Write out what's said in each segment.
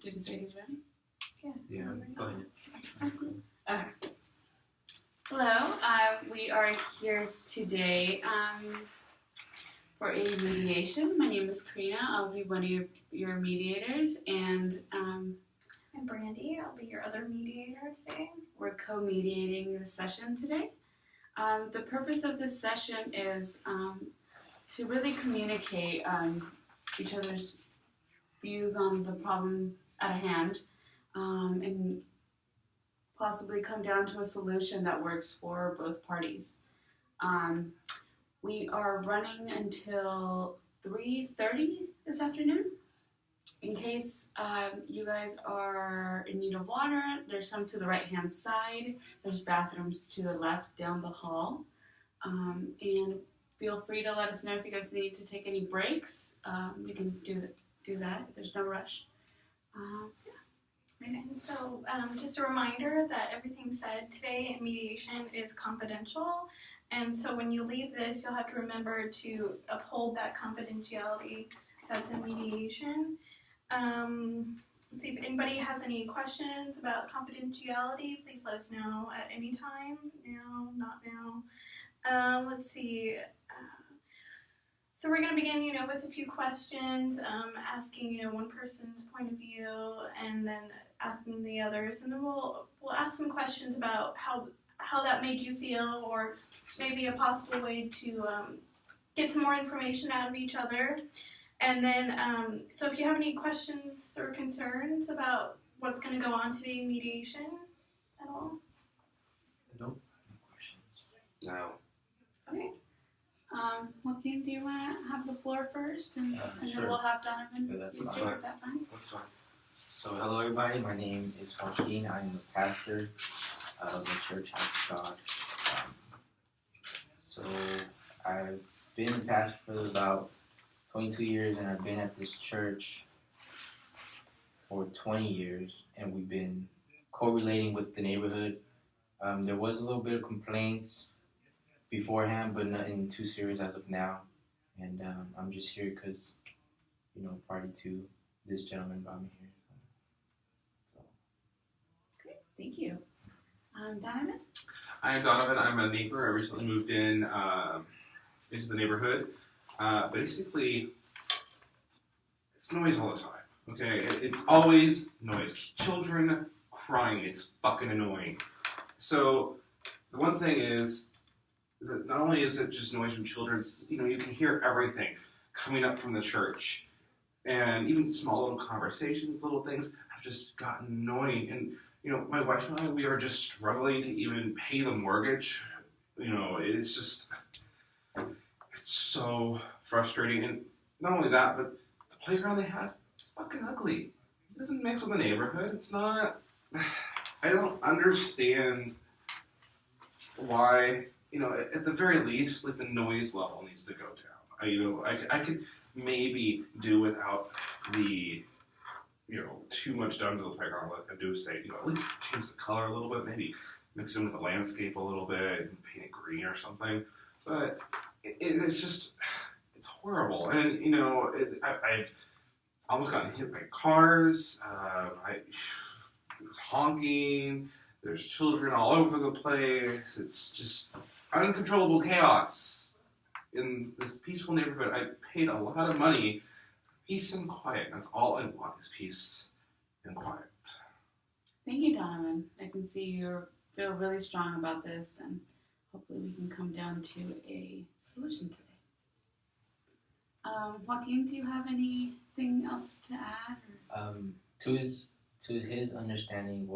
Did you say he's ready? Yeah. Go ahead. Okay. Hello. We are here today for a mediation. My name is Karina. I'll be one of your mediators, and I'm Brandy. I'll be your other mediator today. We're co-mediating the session today. The purpose of this session is to really communicate each other's views on the problem at hand, and possibly come down to a solution that works for both parties. We are running until 3:30 this afternoon. In case you guys are in need of water, there's some to the right-hand side. There's bathrooms to the left down the hall. And feel free to let us know if you guys need to take any breaks. You can do that. There's no rush. And so just a reminder that everything said today in mediation is confidential. And so when you leave this, you'll have to remember to uphold that confidentiality that's in mediation. See if anybody has any questions about confidentiality. Please let us know at any time. Now, not now. Let's see. So we're going to begin, with a few questions, asking, one person's point of view, and then asking the others, and then we'll ask some questions about how that made you feel, or maybe a possible way to get some more information out of each other. And then, so if you have any questions or concerns about what's going to go on today in mediation at all? No questions. No. Okay. Joaquin, do you want to have the floor first, and Sure. then we'll have Donovan? Yeah, that's Is fine. that fine? That's fine. So, hello everybody. My name is Joaquin. I'm the pastor of the Church House of God. So, I've been a pastor for about 22 years, and I've been at this church for 20 years, and we've been correlating with the neighborhood. There was a little bit of complaints beforehand, but nothing too serious as of now. And I'm just here because, party to this gentleman brought me here. So. Great, thank you. Donovan? I'm Donovan. I'm a neighbor. I recently moved in into the neighborhood. Basically, it's noise all the time. Okay, it's always noise. Children crying. It's fucking annoying. So the one thing is that not only is it just noise from children, you can hear everything coming up from the church. And even small little conversations, little things have just gotten annoying. And, my wife and I, we are just struggling to even pay the mortgage. It's so frustrating. And not only that, but the playground they have, it's fucking ugly. It doesn't mix with the neighborhood. It's not, I don't understand why, at the very least, like the noise level needs to go down. I could maybe do without the, too much done to the playground. I do say, at least change the color a little bit, maybe mix in with the landscape a little bit, and paint it green or something. But it's just, it's horrible. And, I've almost gotten hit by cars. It was honking. There's children all over the place. It's just uncontrollable chaos in this peaceful neighborhood. I paid a lot of money. Peace and quiet. That's all I want is peace and quiet. Thank you, Donovan. I can see you feel really strong about this, and hopefully we can come down to a solution today. Joaquin, do you have anything else to add? To his understanding,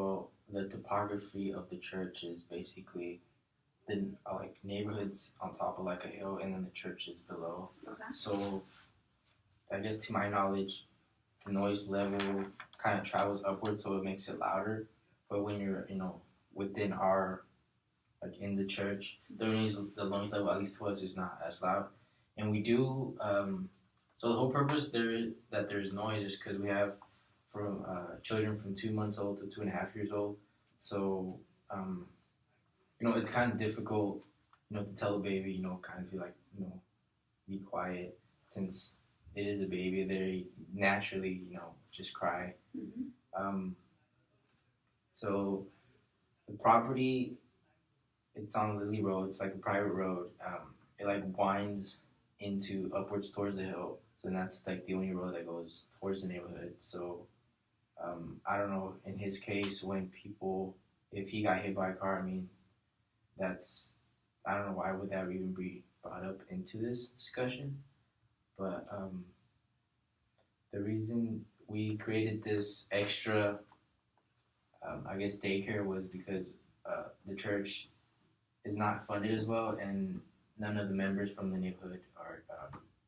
the topography of the church is basically the neighborhoods on top of like a hill, and then the church is below. Okay. So, I guess to my knowledge, the noise level kind of travels upward, so it makes it louder. But when you're, within our, in the church, the noise level, at least to us, is not as loud. And we do, so the whole purpose there's noise is because we have from children from 2 months old to 2.5 years old. So, it's kind of difficult, to tell a baby, kind of be like, be quiet, since it is a baby, they naturally, just cry. Mhm. So the property, it's on Lily Road. It's like a private road. It like winds into upwards towards the hill. So then that's like the only road that goes towards the neighborhood. So I don't know. In his case, if he got hit by a car, I mean, I don't know why would that even be brought up into this discussion. But the reason we created this extra, I guess, daycare was because the church is not funded as well, and none of the members from the neighborhood are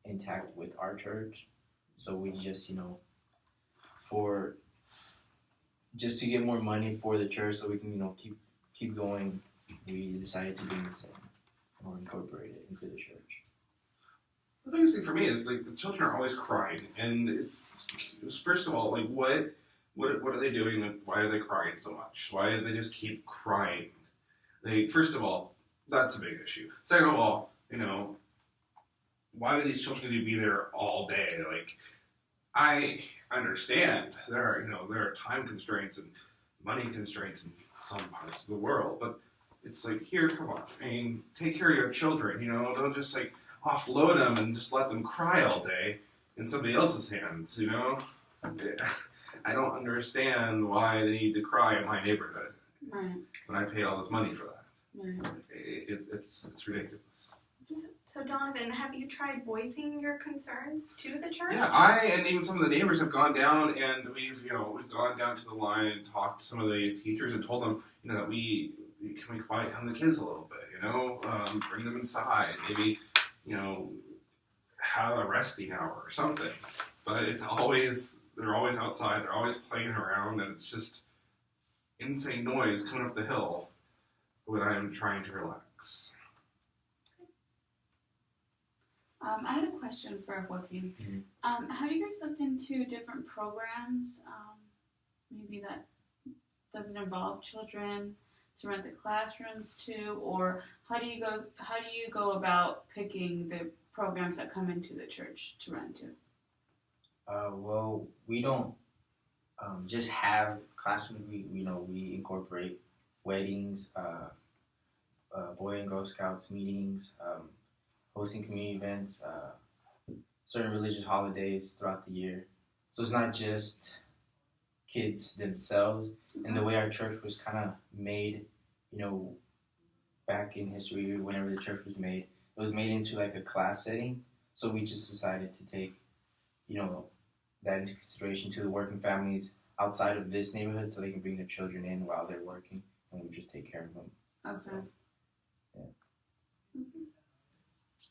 intact with our church. So we just, for just to get more money for the church, so we can, keep going, we decided to do the same or incorporate it into the church. The biggest thing for me is like the children are always crying, and it's first of all like what are they doing? And why are they crying so much? Why do they just keep crying? First of all, that's a big issue. Second of all, why do these children need to be there all day? Like, I understand there are time constraints and money constraints in some parts of the world, but it's like, here, come on. I mean, take care of your children, don't just like offload them and just let them cry all day in somebody else's hands, I don't understand why they need to cry in my neighborhood Right. when I paid all this money for that. Right. It's ridiculous. So Donovan, have you tried voicing your concerns to the church? Yeah, I and even some of the neighbors have gone down, and we've gone down to the line and talked to some of the teachers and told them that we quiet down the kids a little bit, bring them inside, maybe have a resting hour or something. But they're always outside, they're always playing around, and it's just insane noise coming up the hill when I'm trying to relax. I had a question for Joaquin. Mm-hmm. Have you guys looked into different programs, maybe that doesn't involve children, to rent the classrooms to, or how do you go about picking the programs that come into the church to rent to? Well, we don't just have classrooms. We incorporate weddings, Boy and Girl Scouts meetings, hosting community events, certain religious holidays throughout the year. So it's not just kids themselves. And the way our church was kind of made, back in history, whenever the church was made, it was made into like a class setting. So we just decided to take, that into consideration to the working families outside of this neighborhood, so they can bring their children in while they're working, and we just take care of them. Okay. So, yeah. Mm-hmm.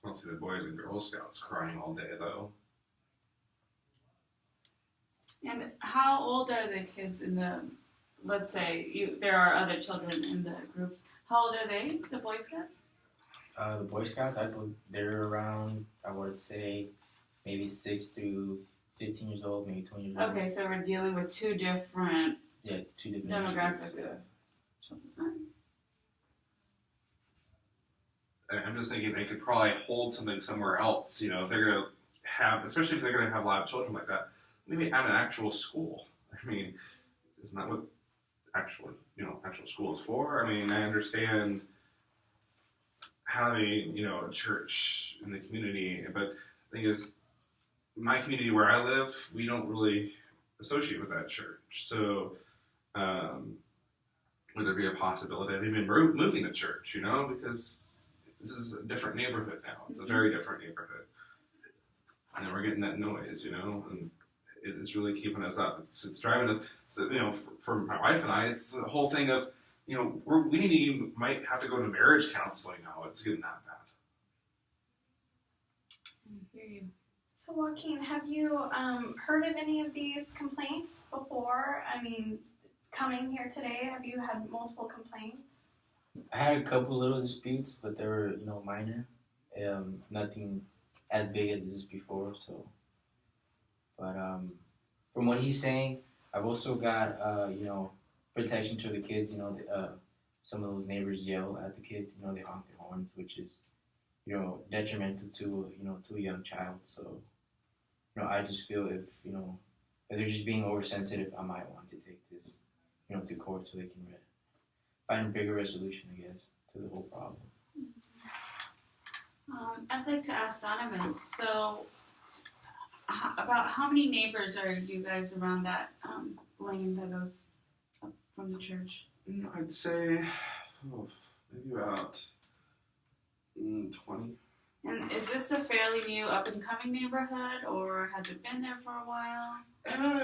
I don't see the Boys and Girl Scouts crying all day, though. And how old are the kids in the, let's say there are other children in the groups, how old are they, the Boy Scouts? The Boy Scouts, I believe they're around, I would say, maybe 6 to 15 years old, maybe 20 years old. Okay, so we're dealing with two different demographics. And I'm just thinking they could probably hold something somewhere else, if they're going to have, especially if they're going to have a lot of children like that, maybe at an actual school. I mean, isn't that what actual school is for? I mean, I understand having, a church in the community, but the thing is, my community where I live, we don't really associate with that church. So, would there be a possibility of even moving the church, because this is a different neighborhood now. It's a very different neighborhood. And we're getting that noise, and it's really keeping us up. It's driving us, so, for my wife and I, it's the whole thing of, might have to go to marriage counseling now. It's getting that bad. I hear you. So Joaquin, have you heard of any of these complaints before? I mean, coming here today, have you had multiple complaints? I had a couple little disputes, but they were, minor. Nothing as big as this before. So, but from what he's saying, I've also got protection to the kids. Some of those neighbors yell at the kids. They honk their horns, which is detrimental to to a young child. So I just feel if if they're just being oversensitive, I might want to take this to court so they can find a bigger resolution, I guess, to the whole problem. I'd like to ask Donovan. So, about how many neighbors are you guys around that lane that goes up from the church? I'd say maybe about 20. And is this a fairly new up-and-coming neighborhood, or has it been there for a while?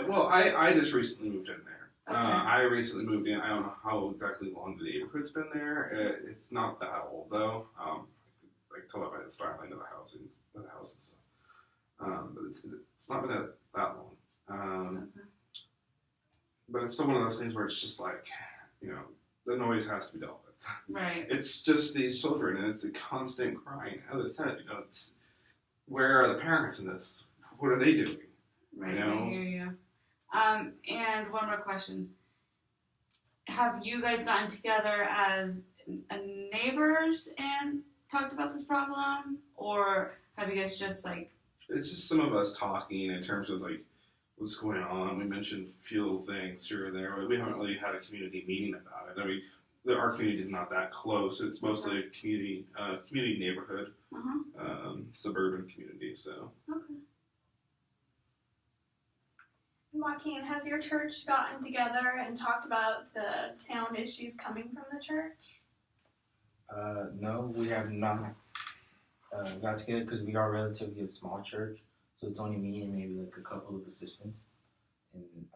Well, I just recently moved in there. Okay. I recently moved in. I don't know how exactly long the neighborhood's been there. It's not that old though. I can tell that by the styling of the houses and stuff. But it's not been that long. Okay. But it's still one of those things where it's just like, the noise has to be dealt with. Right. It's just these children, and it's a constant crying. As I said, it's where are the parents in this? What are they doing? Right, I hear you. And one more question. Have you guys gotten together as neighbors and talked about this problem? Or have you guys just It's just some of us talking in terms of what's going on. We mentioned a few little things here or there. We haven't really had a community meeting about it. I mean, our community is not that close. It's mostly a community neighborhood, suburban community. So. Okay. Joaquin, has your church gotten together and talked about the sound issues coming from the church? No, we have not got together because we are relatively a small church. So it's only me and maybe a couple of assistants. And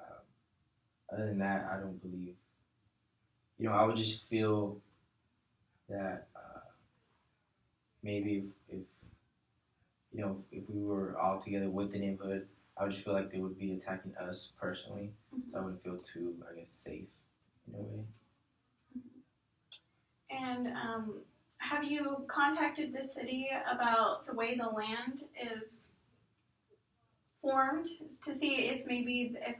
other than that, I don't believe. I would just feel that maybe if we were all together with the neighborhood, I would just feel like they would be attacking us personally. Mm-hmm. So I wouldn't feel too, I guess, safe in a way. And have you contacted the city about the way the land is formed to see if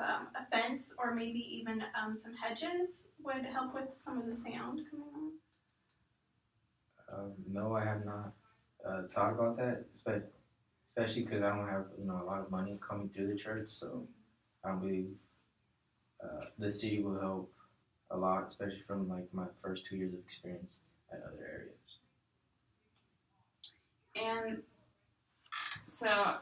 a fence or maybe even some hedges would help with some of the sound coming on? No, I have not thought about that, especially because I don't have a lot of money coming through the church, so I don't believe the city will help a lot, especially from my first 2 years of experience at other areas. And so,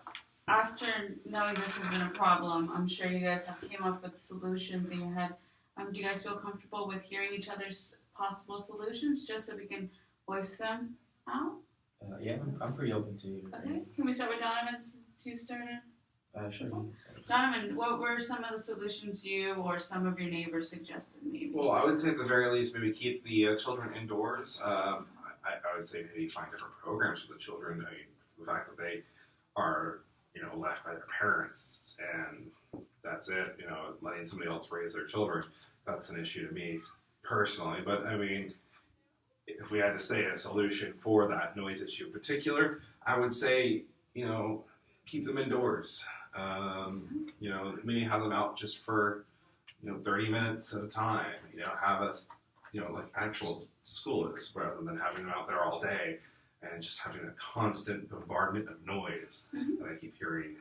after knowing this has been a problem, I'm sure you guys have came up with solutions in your head. Do you guys feel comfortable with hearing each other's possible solutions, just so we can voice them out? Yeah, I'm pretty open to it. Okay. Can we start with Donovan since you started? Sure. Donovan, what were some of the solutions you or some of your neighbors suggested maybe? Well, I would say at the very least, maybe keep the children indoors. I would say maybe find different programs for the children. I mean, the fact that they are, left by their parents and that's it, letting somebody else raise their children, that's an issue to me personally. But I mean, if we had to say a solution for that noise issue in particular, I would say, keep them indoors. Maybe have them out just for, 30 minutes at a time. Have us, like actual school is, rather than having them out there all day and just having a constant bombardment of noise that I keep hearing.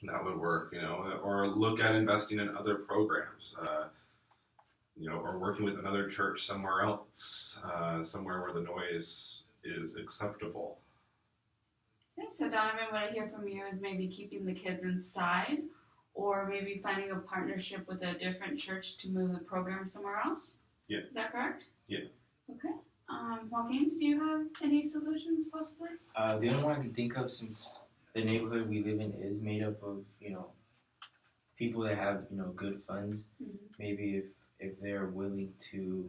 That would work, or look at investing in other programs, or working with another church somewhere else, somewhere where the noise is acceptable. Okay, so Donovan, what I hear from you is maybe keeping the kids inside, or maybe finding a partnership with a different church to move the program somewhere else? Yeah. Is that correct? Yeah. Okay. Joaquin, do you have any solutions possibly? The only one I can think of, since the neighborhood we live in is made up of, people that have, good funds, maybe if they're willing to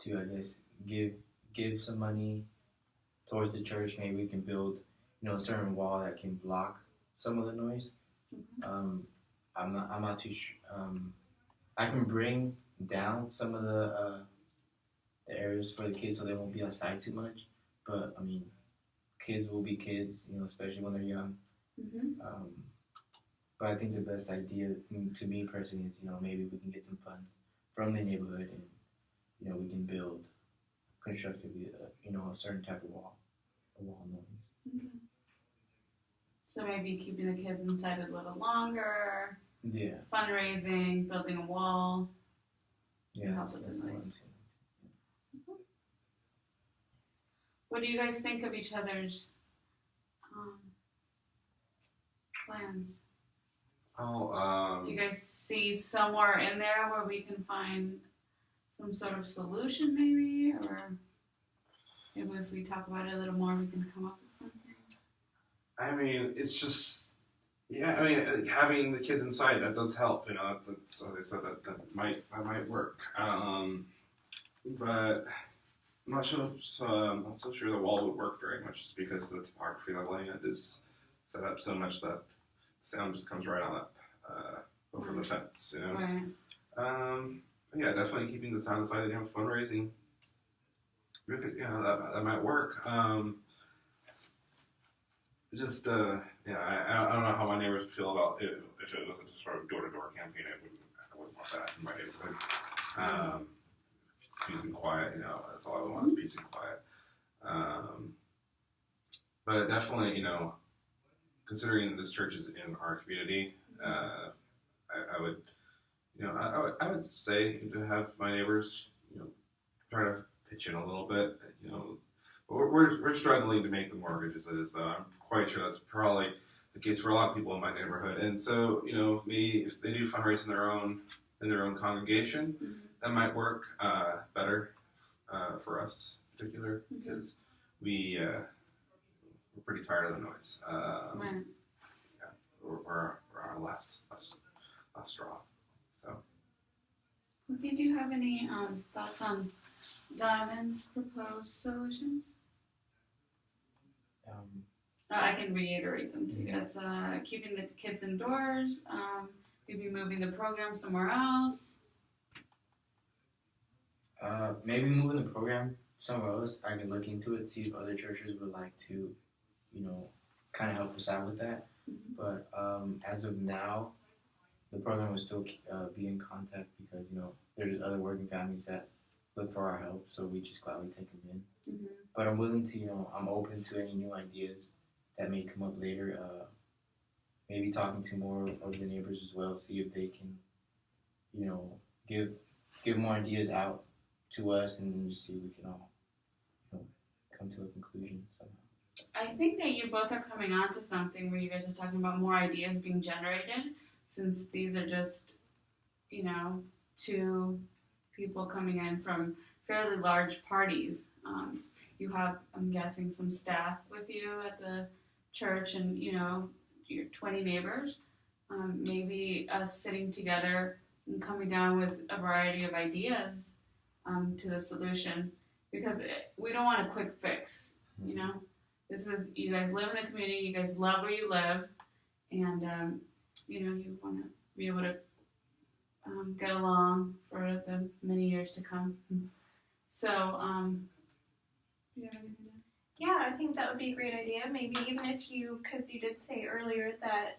I guess, give some money towards the church, maybe we can build, a certain wall that can block some of the noise. I'm not too sure. I can bring down some of the areas for the kids so they won't be outside too much. But I mean, kids will be kids, especially when they're young. But I think the best idea to me personally is, maybe we can get some funds from the neighborhood and, we can build constructively, a certain type of wall, a wall noise. Okay. So maybe keeping the kids inside a little longer, Yeah. fundraising, building a wall. Yeah. Help with the noise. What do you guys think of each other's plans? Oh, Do you guys see somewhere in there where we can find some sort of solution, maybe, or maybe if we talk about it a little more, we can come up with something? I mean, it's just, yeah. I mean, having the kids inside, that does help. You know, that's, like I said, that might work. But I'm not sure. Not so sure the wall would work very much, just because the topography of the land is set up so much that sound just comes right on up over the fence. You know. Right. Yeah, definitely keeping the sound inside and fundraising. That might work. Just yeah, I don't know how my neighbors would feel about it if it was a sort of door-to-door campaign. I wouldn't want that in my neighborhood. It's peace and quiet, you know. That's all I want is peace and quiet. But definitely, you know, considering this church is in our community, I would, you know, I would say to have my neighbors, you know, try to pitch in a little bit, you know. But we're struggling to make the mortgage as it is, though. I'm quite sure that's probably the case for a lot of people in my neighborhood. And so, you know, maybe if they do fundraise in their own congregation, that might work better for us in particular, because we're pretty tired of the noise. Right. Yeah, we're our last straw. So. Okay, do you have any thoughts on Donovan's proposed solutions? I can reiterate them to you. It's keeping the kids indoors, maybe moving the program somewhere else. Maybe moving the program somewhere else. I can look into it, see if other churches would like to, you know, kind of help us out with that. But as of now, the program will still be in contact because, you know, there's other working families that look for our help, so we just gladly take them in. But I'm willing to, you know, I'm open to any new ideas that may come up later. Maybe talking to more of the neighbors as well, see if they can, you know, give more ideas out to us, and then just see if we can all, you know, come to a conclusion somehow. I think that you both are coming on to something where you guys are talking about more ideas being generated, since these are just, you know, two people coming in from fairly large parties. You have, I'm guessing, some staff with you at the church, and, you know, your 20 neighbors. Maybe us sitting together and coming down with a variety of ideas to the solution, because we don't want a quick fix, you know. This is, you guys live in the community, you guys love where you live, and you know, you want to be able to get along for the many years to come. So, do you have anything to add? Yeah, I think that would be a great idea. Maybe even if you, because you did say earlier that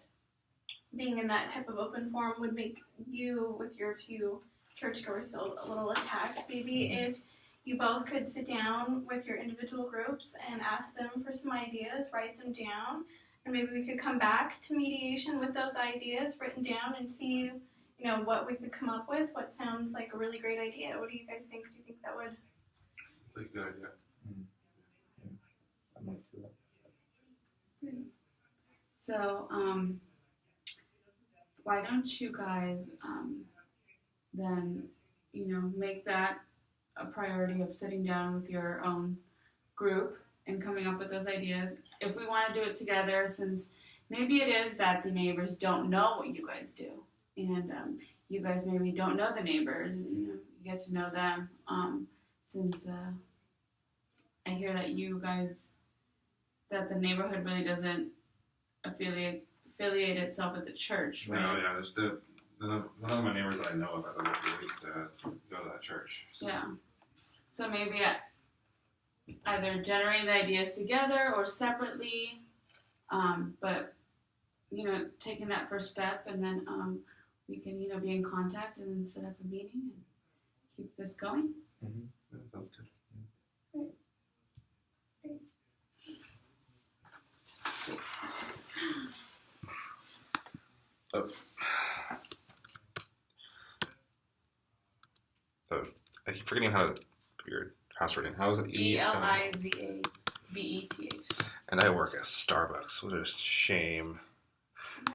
being in that type of open forum would make you, with your few churchgoers, feel a little attacked. Maybe if you both could sit down with your individual groups and ask them for some ideas, write them down, and maybe we could come back to mediation with those ideas written down and see, you know, what we could come up with, what sounds like a really great idea. What do you guys think? Do you think that would? It's like a good idea. I'm up to that. So, why don't you guys then, you know, make that a priority of sitting down with your own group and coming up with those ideas. If we want to do it together, since maybe it is that the neighbors don't know what you guys do, and you guys maybe don't know the neighbors, and you know, you get to know them. Since I hear that you guys, that the neighborhood really doesn't affiliate itself with the church, right? No, yeah, there's none of my neighbors that I know of that would at least go to that church. So. Yeah. So maybe either generating the ideas together or separately, but, you know, taking that first step, and then we can, you know, be in contact and then set up a meeting and keep this going. Mm-hmm. Yeah, that sounds good. Great. I keep forgetting how to put your password in. How is it? ELIZABETH. And I work at Starbucks. What a shame.